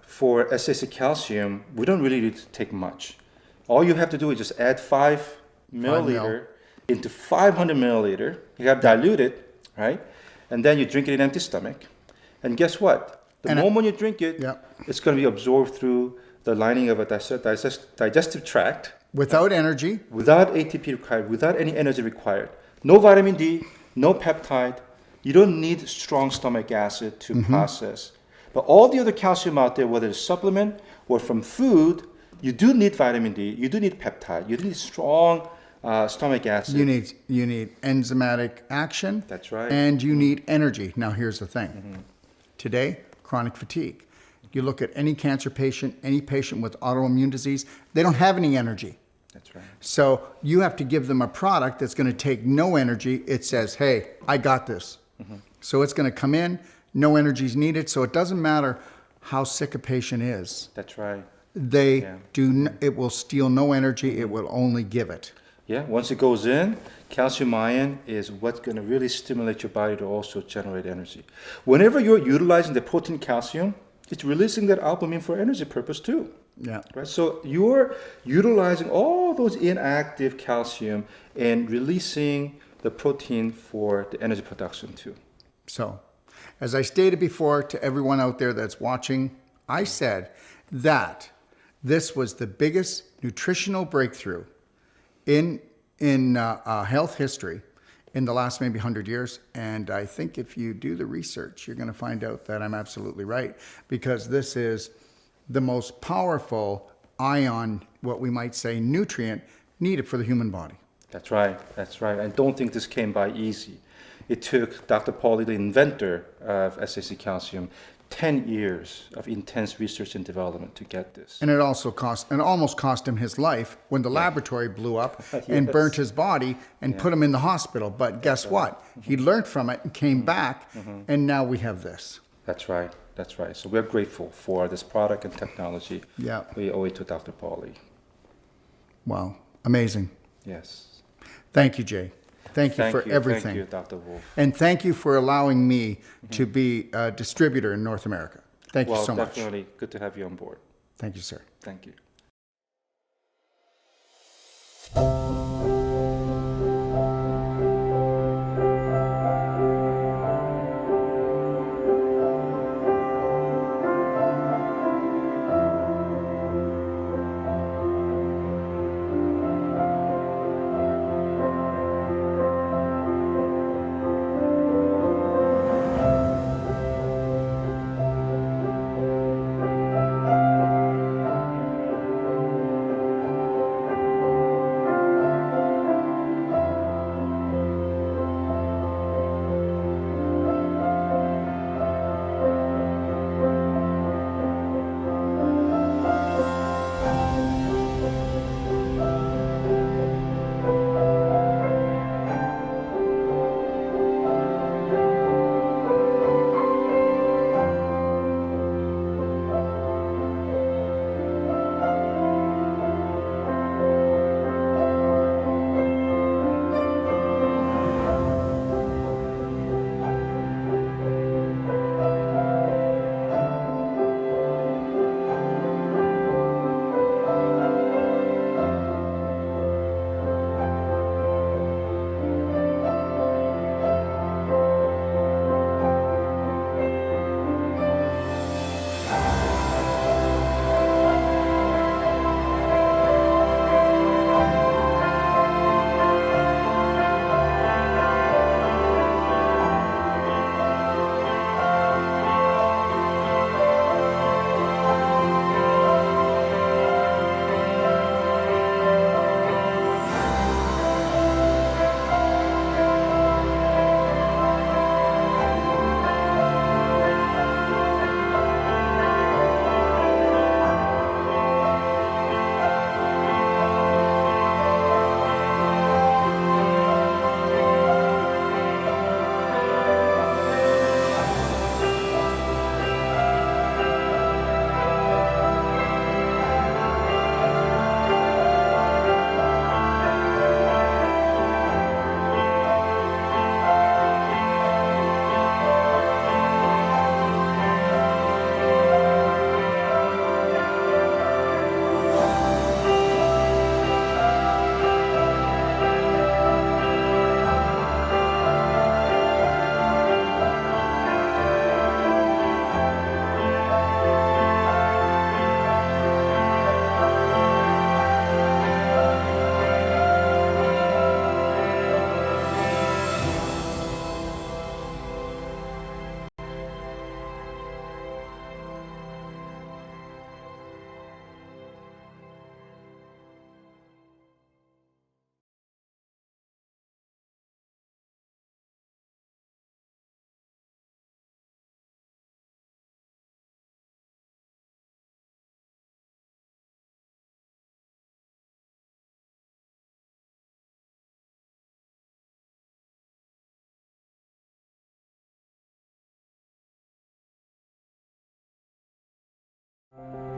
for SAC calcium, we don't really need to take much. All you have to do is just add 5 milliliter into 500 milliliter. You got to dilute it, right? And then you drink it in empty stomach. And guess what? The moment you drink it, it's going to be absorbed through the lining of a digestive tract. Without energy. Without ATP required, without any energy required. No vitamin D, no peptide. You don't need strong stomach acid to process. But all the other calcium out there, whether it's supplement or from food, you do need vitamin D, you do need peptide, you do need strong stomach acid. You need enzymatic action. That's right. And you need energy. Now here's the thing. Today, chronic fatigue. You look at any cancer patient, any patient with autoimmune disease, they don't have any energy. That's right. So you have to give them a product that's going to take no energy. It says, hey, I got this. So it's going to come in, no energy is needed. So it doesn't matter how sick a patient is. That's right. It will steal no energy. It will only give it. Yeah, once it goes in, calcium ion is what's going to really stimulate your body to also generate energy. Whenever you're utilizing the protein calcium, it's releasing that albumin for energy purpose too. Yeah. Right. So you're utilizing all those inactive calcium and releasing the protein for the energy production too. So, as I stated before to everyone out there that's watching, I said that this was the biggest nutritional breakthrough in health history in the last maybe 100 years. And I think if you do the research, you're going to find out that I'm absolutely right, because this is the most powerful ion, what we might say nutrient, needed for the human body. That's right. That's right. I don't think this came by easy. It took Dr. Pauly, the inventor of SAC calcium, 10 years of intense research and development to get this. And it also almost cost him his life when the laboratory blew up and burnt his body and put him in the hospital. But guess what? He learned from it and came back, and now we have this. That's right. That's right. So we're grateful for this product and technology. Yeah. We owe it to Dr. Pauly. Wow. Amazing. Yes. Thank you, Jay. Thank you for everything. Thank you, Dr. Wolfe. And thank you for allowing me to be a distributor in North America. Thank you so much. Definitely good to have you on board. Thank you, sir. Thank you.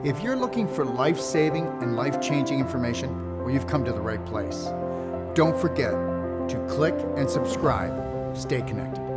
If you're looking for life-saving and life-changing information, well, you've come to the right place. Don't forget to click and subscribe. Stay connected.